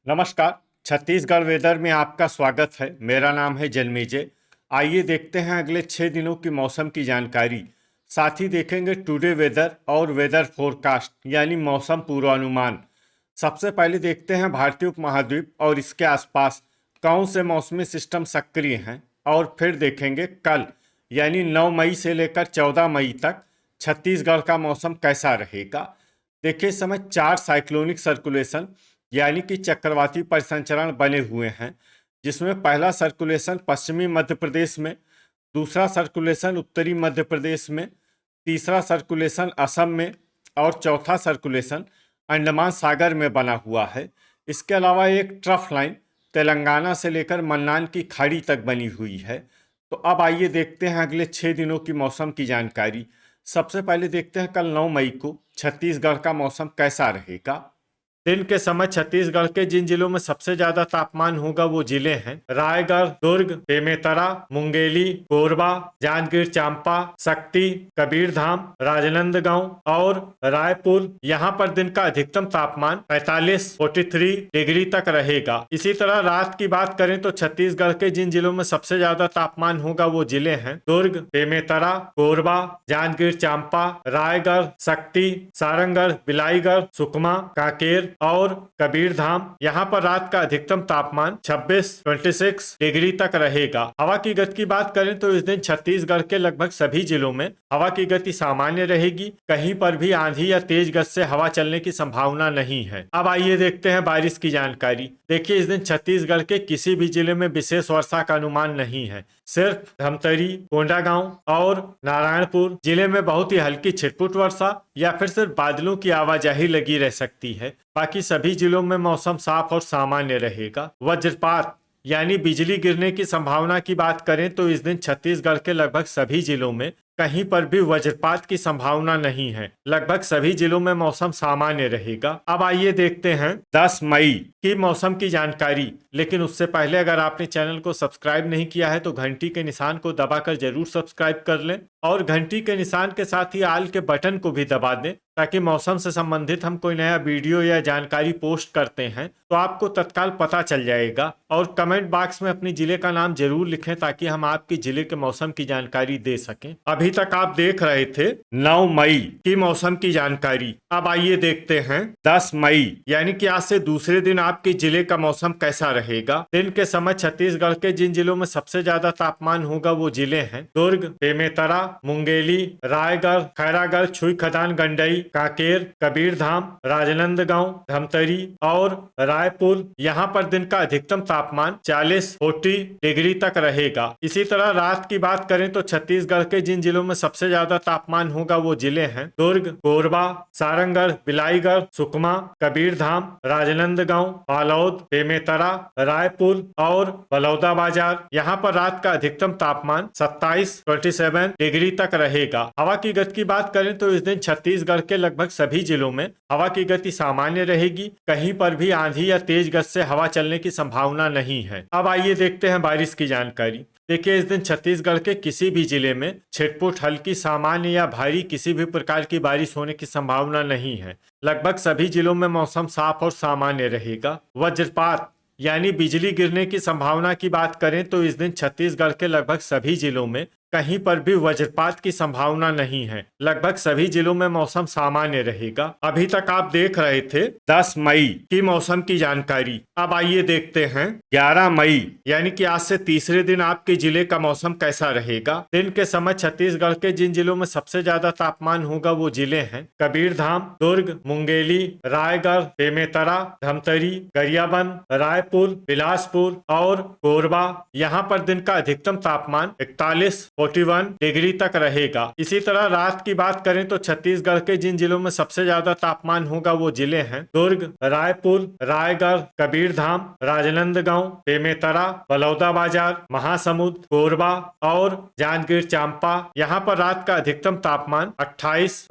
नमस्कार। छत्तीसगढ़ वेदर में आपका स्वागत है। मेरा नाम है जन्मेजय। आइए देखते हैं अगले 6 दिनों की मौसम की जानकारी। साथ ही देखेंगे टुडे वेदर और वेदर फोरकास्ट यानी मौसम पूर्वानुमान। सबसे पहले देखते हैं भारतीय उपमहाद्वीप और इसके आसपास कौन से मौसमी सिस्टम सक्रिय हैं, और फिर देखेंगे कल यानी 9 मई से लेकर 14 मई तक छत्तीसगढ़ का मौसम कैसा रहेगा। देखिए, इस समय 4 साइक्लोनिक सर्कुलेशन यानी कि चक्रवाती परिसंचरण बने हुए हैं, जिसमें पहला सर्कुलेशन पश्चिमी मध्य प्रदेश में, दूसरा सर्कुलेशन उत्तरी मध्य प्रदेश में, तीसरा सर्कुलेशन असम में और चौथा सर्कुलेशन अंडमान सागर में बना हुआ है। इसके अलावा एक ट्रफ लाइन तेलंगाना से लेकर मन्नान की खाड़ी तक बनी हुई है। तो अब आइए देखते हैं अगले 6 दिनों की मौसम की जानकारी। सबसे पहले देखते हैं कल 9 मई को छत्तीसगढ़ का मौसम कैसा रहेगा। दिन के समय छत्तीसगढ़ के जिन जिलों में सबसे ज्यादा तापमान होगा वो जिले हैं रायगढ़, दुर्ग, बेमेतरा, मुंगेली, कोरबा, जांजगीर चांपा, शक्ति, कबीरधाम, राजनांदगांव और रायपुर। यहाँ पर दिन का अधिकतम तापमान 43 डिग्री तक रहेगा। इसी तरह रात की बात करें तो छत्तीसगढ़ के जिन जिलों में सबसे ज्यादा तापमान होगा वो जिले हैं दुर्ग, बेमेतरा, कोरबा, जांजगीर चांपा, रायगढ़, शक्ति, सारंगढ़, बिलाईगढ़, सुकमा, कांकेर और कबीरधाम। यहाँ पर रात का अधिकतम तापमान 26 डिग्री तक रहेगा। हवा की गति की बात करें तो इस दिन छत्तीसगढ़ के लगभग सभी जिलों में हवा की गति सामान्य रहेगी। कहीं पर भी आंधी या तेज गति से हवा चलने की संभावना नहीं है। अब आइए देखते हैं बारिश की जानकारी। देखिए, इस दिन छत्तीसगढ़ के किसी भी जिले में विशेष वर्षा का अनुमान नहीं है। सिर्फ धमतरी, कोंडागांव और नारायणपुर जिले में बहुत ही हल्की छिटपुट वर्षा या फिर सिर्फ बादलों की आवाजाही लगी रह सकती है। बाकी सभी जिलों में मौसम साफ और सामान्य रहेगा। वज्रपात यानी बिजली गिरने की संभावना की बात करें तो इस दिन छत्तीसगढ़ के लगभग सभी जिलों में कहीं पर भी वज्रपात की संभावना नहीं है। लगभग सभी जिलों में मौसम सामान्य रहेगा। अब आइए देखते हैं 10 मई की मौसम की जानकारी। लेकिन उससे पहले अगर आपने चैनल को सब्सक्राइब नहीं किया है तो घंटी के निशान को दबाकर जरूर सब्सक्राइब कर लें और घंटी के निशान के साथ ही आल के बटन को भी दबा दें, ताकि मौसम से संबंधित हम कोई नया वीडियो या जानकारी पोस्ट करते हैं तो आपको तत्काल पता चल जाएगा। और कमेंट बॉक्स में अपने जिले का नाम जरूर लिखें ताकि हम आपके जिले के मौसम की जानकारी दे सकें। अभी तक आप देख रहे थे 9 मई की मौसम की जानकारी। अब आइए देखते हैं 10 मई यानी कि आज से दूसरे दिन आपके जिले का मौसम कैसा रहेगा। दिन के समय छत्तीसगढ़ के जिन जिलों में सबसे ज्यादा तापमान होगा वो जिले हैं दुर्ग, बेमेतरा, मुंगेली, रायगढ़, खैरागढ़, छुईखदान, गंडई, कांकेर, कबीरधाम, राजनांदगांव, धमतरी और रायपुर। यहाँ पर दिन का अधिकतम तापमान 40 डिग्री तक रहेगा। इसी तरह रात की बात करें तो छत्तीसगढ़ के जिन जिलों में सबसे ज्यादा तापमान होगा वो जिले हैं दुर्ग, कोरबा, सारंगढ़, बिलाईगढ़, सुकमा, कबीरधाम, राजनांदगांव, बालोद, बेमेतरा, रायपुर और बलौदाबाजार। यहाँ पर रात का अधिकतम तापमान 27 डिग्री तक रहेगा। हवा की गति की बात करें तो इस दिन छत्तीसगढ़ के लगभग सभी जिलों में हवा की गति सामान्य रहेगी। कहीं पर भी आंधी या तेज गति से हवा चलने की संभावना नहीं है। अब आइए देखते हैं बारिश की जानकारी। देखिए, इस दिन छत्तीसगढ़ के किसी भी जिले में छिटपुट, हल्की, सामान्य या भारी किसी भी प्रकार की बारिश होने की संभावना नहीं है। लगभग सभी जिलों में मौसम साफ और सामान्य रहेगा। वज्रपात यानी बिजली गिरने की संभावना की बात करें तो इस दिन छत्तीसगढ़ के लगभग सभी जिलों में कहीं पर भी वज्रपात की संभावना नहीं है। लगभग सभी जिलों में मौसम सामान्य रहेगा। अभी तक आप देख रहे थे 10 मई की मौसम की जानकारी। अब आइए देखते हैं 11 मई यानी कि आज से तीसरे दिन आपके जिले का मौसम कैसा रहेगा। दिन के समय छत्तीसगढ़ के जिन जिलों में सबसे ज्यादा तापमान होगा वो जिले हैं कबीरधाम, दुर्ग, मुंगेली, रायगढ़, बेमेतरा, धमतरी, गरियाबंद, रायपुर, बिलासपुर और कोरबा। यहाँ पर दिन का अधिकतम तापमान 41 डिग्री तक रहेगा। इसी तरह रात की बात करें तो छत्तीसगढ़ के जिन जिलों में सबसे ज्यादा तापमान होगा वो जिले हैं दुर्ग, रायपुर, रायगढ़, कबीरधाम, राजनांदगांव, बेमेतरा, बलौदाबाजार, महासमुंद, कोरबा और जांजगीर चांपा। यहाँ पर रात का अधिकतम तापमान 28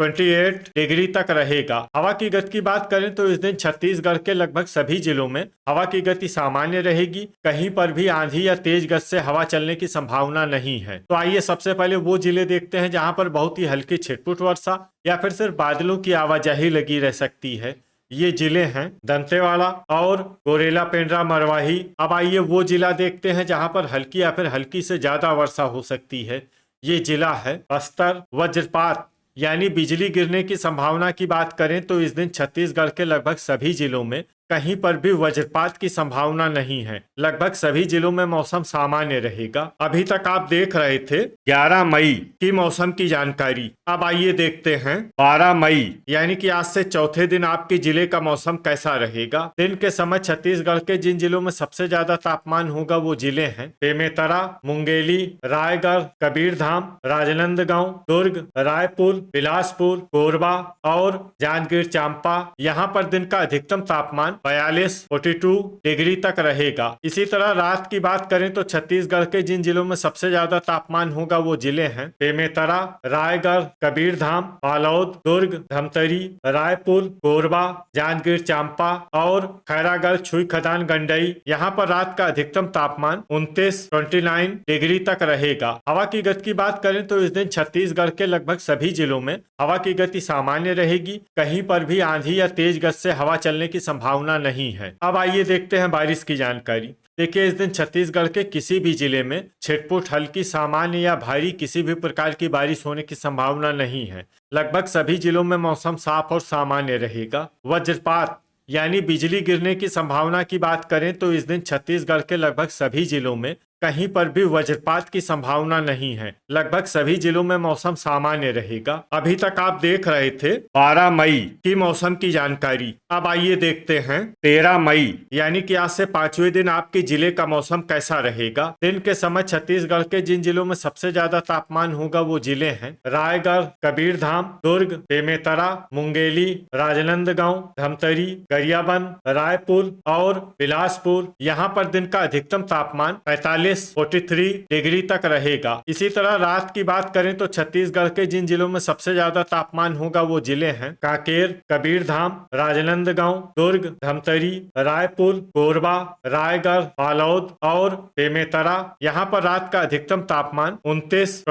डिग्री तक रहेगा। हवा की गति की बात करें तो इस दिन छत्तीसगढ़ के लगभग सभी जिलों में हवा की गति सामान्य रहेगी। कहीं पर भी आंधी या तेज गति से हवा चलने की संभावना नहीं है। तो आइए सबसे पहले वो जिले देखते हैं जहां पर बहुत ही हल्की छिटपुट वर्षा या फिर सिर्फ बादलों की आवाजाही लगी रह सकती है। ये जिले हैं दंतेवाड़ा और गोरेला, पेंड्रा, मरवाही। अब आइए वो जिला देखते हैं जहां पर हल्की या फिर हल्की से ज्यादा वर्षा हो सकती है। ये जिला है बस्तर। वज्रपात यानी बिजली गिरने की संभावना की बात करें तो इस दिन छत्तीसगढ़ के लगभग सभी जिलों में कहीं पर भी वज्रपात की संभावना नहीं है। लगभग सभी जिलों में मौसम सामान्य रहेगा। अभी तक आप देख रहे थे 11 मई की मौसम की जानकारी। अब आइए देखते हैं 12 मई यानी कि आज से चौथे दिन आपके जिले का मौसम कैसा रहेगा। दिन के समय छत्तीसगढ़ के जिन जिलों में सबसे ज्यादा तापमान होगा वो जिले हैं बेमेतरा, मुंगेली, रायगढ़, कबीरधाम, राजनांदगांव, दुर्ग, रायपुर, बिलासपुर, कोरबा और जांजगीर चांपा। यहाँ पर दिन का अधिकतम तापमान 42 डिग्री तक रहेगा। इसी तरह रात की बात करें तो छत्तीसगढ़ के जिन जिलों में सबसे ज्यादा तापमान होगा वो जिले हैं बेमेतरा, रायगढ़, कबीरधाम, बालोद, दुर्ग, धमतरी, रायपुर, कोरबा, जांजगीर चांपा और खैरागढ़, छुई खदान, गंडई। यहाँ पर रात का अधिकतम तापमान 29 डिग्री तक रहेगा। हवा की गति की बात करें तो इस दिन छत्तीसगढ़ के लगभग सभी जिलों में हवा की गति सामान्य रहेगी। कहीं पर भी आंधी या तेज गति से हवा चलने की संभावना नहीं है। अब आइए देखते हैं बारिश की जानकारी। देखिए इस दिन छत्तीसगढ़ के किसी भी जिले में छिटपुट, हल्की, सामान्य या भारी किसी भी प्रकार की बारिश होने की संभावना नहीं है। लगभग सभी जिलों में मौसम साफ और सामान्य रहेगा। वज्रपात यानी बिजली गिरने की संभावना की बात करें तो इस दिन छत्तीसगढ़ के लगभग सभी जिलों में कहीं पर भी वज्रपात की संभावना नहीं है। लगभग सभी जिलों में मौसम सामान्य रहेगा। अभी तक आप देख रहे थे 12 मई की मौसम की जानकारी। अब आइए देखते हैं 13 मई यानी कि आज से 5वें दिन आपके जिले का मौसम कैसा रहेगा। दिन के समय छत्तीसगढ़ के जिन जिलों में सबसे ज्यादा तापमान होगा वो जिले हैं रायगढ़, कबीरधाम, दुर्ग, बेमेतरा, मुंगेली, राजनांदगांव, धमतरी, गरियाबंद, रायपुर और बिलासपुर। यहाँ पर दिन का अधिकतम तापमान 43 डिग्री तक रहेगा। इसी तरह रात की बात करें तो छत्तीसगढ़ के जिन जिलों में सबसे ज्यादा तापमान होगा वो जिले हैं कांकेर, कबीरधाम, राजनांदगांव, दुर्ग, धमतरी, रायपुर, कोरबा, रायगढ़, बालोद और बेमेतरा। यहाँ पर रात का अधिकतम तापमान 29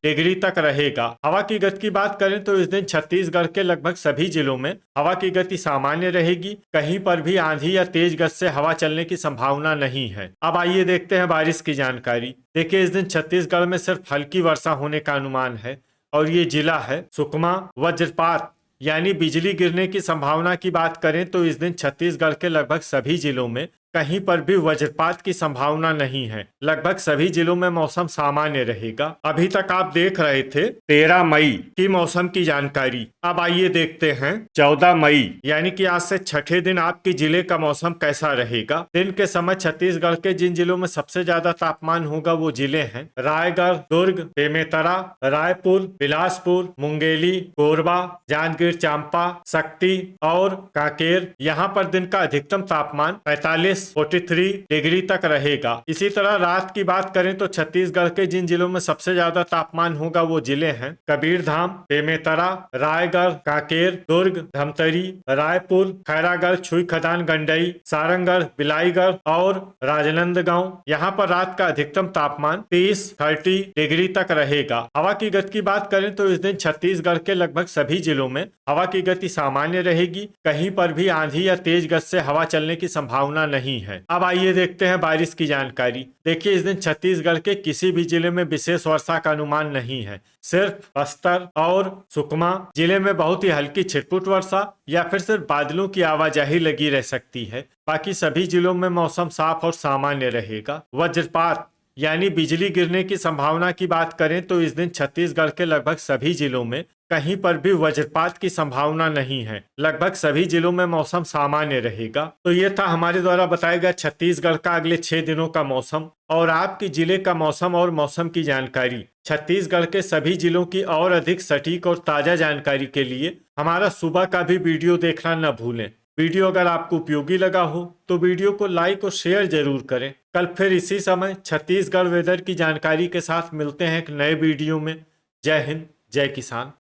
डिग्री तक रहेगा। हवा की गति की बात करें तो इस दिन छत्तीसगढ़ के लगभग सभी जिलों में हवा की गति सामान्य रहेगी। कहीं पर भी आंधी या तेज गति से हवा चलने की संभावना नहीं है। अब आइए देखते हैं बारिश की जानकारी। देखिए इस दिन छत्तीसगढ़ में सिर्फ हल्की वर्षा होने का अनुमान है और ये जिला है सुकमा। वज्रपात यानी बिजली गिरने की संभावना की बात करें तो इस दिन छत्तीसगढ़ के लगभग सभी जिलों में कहीं पर भी वज्रपात की संभावना नहीं है। लगभग सभी जिलों में मौसम सामान्य रहेगा। अभी तक आप देख रहे थे 13 मई की मौसम की जानकारी। अब आइए देखते हैं 14 मई यानी कि आज से छठे दिन आपके जिले का मौसम कैसा रहेगा। दिन के समय छत्तीसगढ़ के जिन जिलों में सबसे ज्यादा तापमान होगा वो जिले हैं रायगढ़, दुर्ग, बेमेतरा, रायपुर, बिलासपुर, मुंगेली, कोरबा, जांजगीर चांपा, शक्ति और कांकेर। यहाँ पर दिन का अधिकतम तापमान 43 डिग्री तक रहेगा। इसी तरह रात की बात करें तो छत्तीसगढ़ के जिन जिलों में सबसे ज्यादा तापमान होगा वो जिले हैं कबीरधाम, बेमेतरा, रायगढ़, कांकेर, दुर्ग, धमतरी, रायपुर, खैरागढ़, छुई खदान, गंडई, सारंगढ़, बिलाईगढ़ और राजनांदगांव। यहाँ पर रात का अधिकतम तापमान 30 डिग्री तक रहेगा। हवा की गति की बात करें तो इस दिन छत्तीसगढ़ के लगभग सभी जिलों में हवा की गति सामान्य रहेगी। कहीं पर भी आंधी या तेज गति से हवा चलने की संभावना नहीं है। अब आइए देखते हैं बारिश की जानकारी। देखिए इस दिन छत्तीसगढ़ के किसी भी जिले में विशेष वर्षा का अनुमान नहीं है। सिर्फ बस्तर और सुकमा जिले में बहुत ही हल्की छिटपुट वर्षा या फिर सिर्फ बादलों की आवाजाही लगी रह सकती है। बाकी सभी जिलों में मौसम साफ और सामान्य रहेगा। वज्रपात यानी बिजली गिरने की संभावना की बात करें तो इस दिन छत्तीसगढ़ के लगभग सभी जिलों में कहीं पर भी वज्रपात की संभावना नहीं है। लगभग सभी जिलों में मौसम सामान्य रहेगा। तो ये था हमारे द्वारा बताया गया छत्तीसगढ़ का अगले 6 दिनों का मौसम और आपके जिले का मौसम और मौसम की जानकारी। छत्तीसगढ़ के सभी जिलों की और अधिक सटीक और ताजा जानकारी के लिए हमारा सुबह का भी वीडियो देखना न भूलें। वीडियो अगर आपको उपयोगी लगा हो तो वीडियो को लाइक और शेयर जरूर करें। कल फिर इसी समय छत्तीसगढ़ वेदर की जानकारी के साथ मिलते हैं एक नए वीडियो में। जय हिंद, जय किसान।